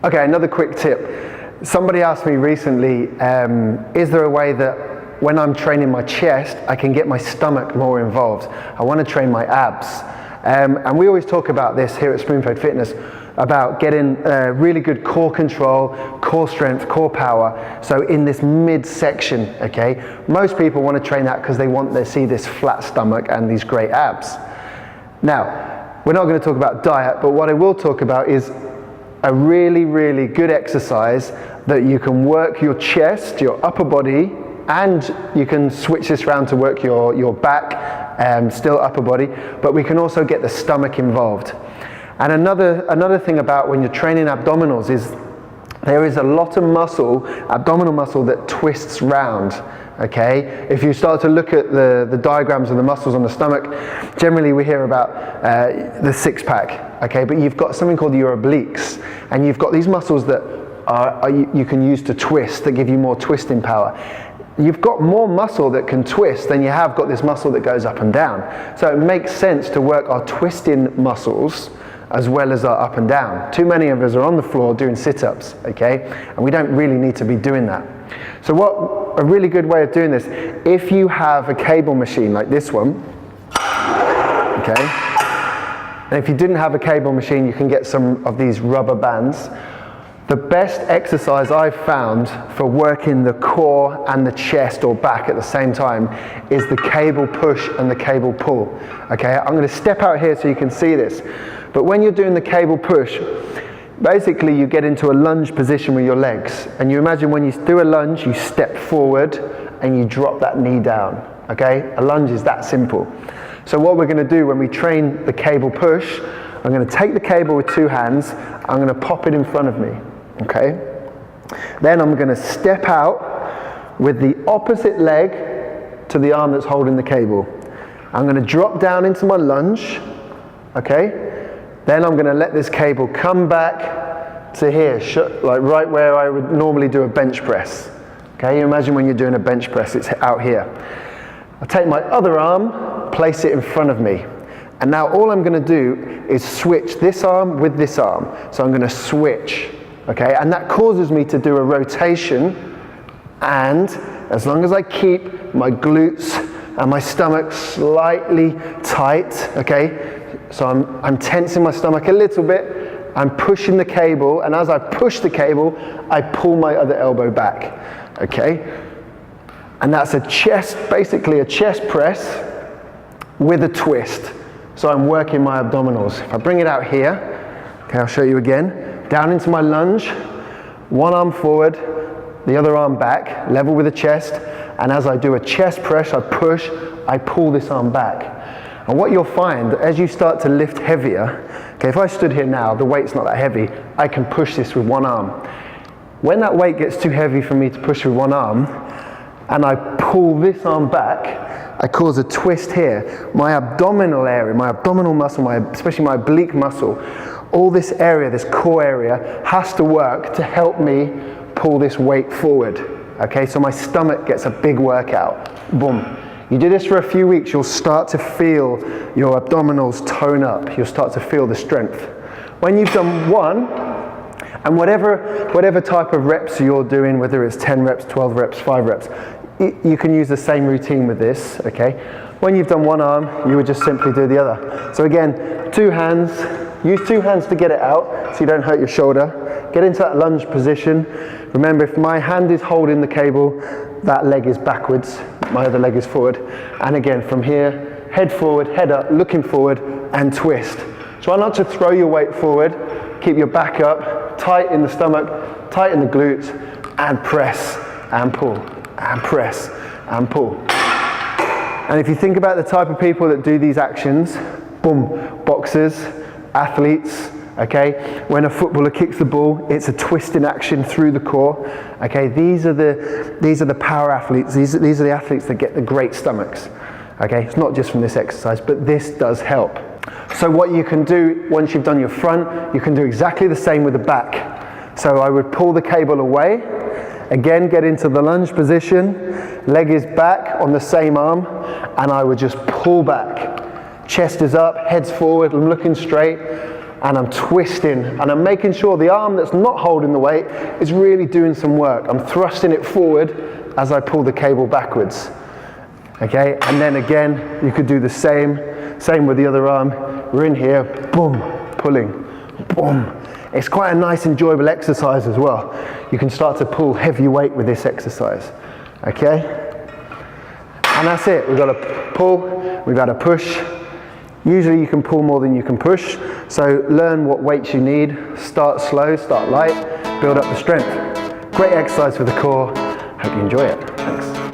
Okay, another quick tip. Somebody asked me recently, is there a way that when I'm training my chest, I can get my stomach more involved? I want to train my abs. And we always talk about this here at Spoonfed Fitness, about getting really good core control, core strength, core power. So in this midsection, okay? Most people want to train that because they want to see this flat stomach and these great abs. Now, we're not going to talk about diet, but what I will talk about is a really, really good exercise that you can work your chest, your upper body, and you can switch this around to work your back, still upper body, but we can also get the stomach involved. And another thing about when you're training abdominals is there is a lot of muscle, abdominal muscle, that twists round. Okay, if you start to look at the diagrams of the muscles on the stomach, generally we hear about the six pack, okay, but you've got something called your obliques, and you've got these muscles that you can use to twist, that give you more twisting power. You've got more muscle that can twist than you have got this muscle that goes up and down. So it makes sense to work our twisting muscles as well as our up and down. Too many of us are on the floor doing sit-ups, okay, and we don't really need to be doing that. So a really good way of doing this, if you have a cable machine like this one, okay, and if you didn't have a cable machine, you can get some of these rubber bands. The best exercise I've found for working the core and the chest or back at the same time is the cable push and the cable pull. Okay, I'm going to step out here so you can see this. But when you're doing the cable push, basically you get into a lunge position with your legs. And you imagine when you do a lunge, you step forward and you drop that knee down. Okay, a lunge is that simple. So what we're going to do when we train the cable push, I'm going to take the cable with two hands, I'm going to pop it in front of me. Okay, then I'm going to step out with the opposite leg to the arm that's holding the cable. I'm going to drop down into my lunge. Okay, then I'm going to let this cable come back to here, like right where I would normally do a bench press. Okay, you imagine when you're doing a bench press, it's out here. I'll take my other arm, place it in front of me. And now all I'm going to do is switch this arm with this arm. So I'm going to switch. Okay, and that causes me to do a rotation, and as long as I keep my glutes and my stomach slightly tight, okay, so I'm tensing my stomach a little bit, I'm pushing the cable, and as I push the cable, I pull my other elbow back, okay, and that's basically a chest press with a twist. So I'm working my abdominals. If I bring it out here, okay, I'll show you again. Down into my lunge, one arm forward, the other arm back, level with the chest, and as I do a chest press, I push, I pull this arm back. And what you'll find, as you start to lift heavier, okay, if I stood here now, the weight's not that heavy, I can push this with one arm. When that weight gets too heavy for me to push with one arm, and I pull this arm back, I cause a twist here. My abdominal area, my abdominal muscle, especially my oblique muscle, all this area, this core area, has to work to help me pull this weight forward. Okay, so my stomach gets a big workout. Boom. You do this for a few weeks, you'll start to feel your abdominals tone up. You'll start to feel the strength. When you've done one, and whatever type of reps you're doing, whether it's 10 reps, 12 reps, 5 reps, you can use the same routine with this, okay? When you've done one arm, you would just simply do the other. So again, two hands, use two hands to get it out so you don't hurt your shoulder. Get into that lunge position. Remember, if my hand is holding the cable, that leg is backwards, my other leg is forward. And again, from here, head forward, head up, looking forward, and twist. Try not to throw your weight forward. Keep your back up, tight in the stomach, tight in the glutes, and press, and pull, and press, and pull. And if you think about the type of people that do these actions, boom, boxers, athletes, okay, when a footballer kicks the ball, it's a twisting action through the core, okay, these are the power athletes, these are the athletes that get the great stomachs, okay, it's not just from this exercise, but this does help. So what you can do once you've done your front, you can do exactly the same with the back. So I would pull the cable away, again get into the lunge position, leg is back on the same arm, and I would just pull back. Chest is up, head's forward, I'm looking straight. and I'm twisting, and I'm making sure the arm that's not holding the weight is really doing some work. I'm thrusting it forward as I pull the cable backwards. Okay, and then again, you could do the same with the other arm. We're in here, boom, pulling, boom. It's quite a nice, enjoyable exercise as well. You can start to pull heavy weight with this exercise, okay? And that's it. We've got to pull, we've got to push. Usually you can pull more than you can push, so learn what weights you need. Start slow, start light, build up the strength. Great exercise for the core. Hope you enjoy it. Thanks.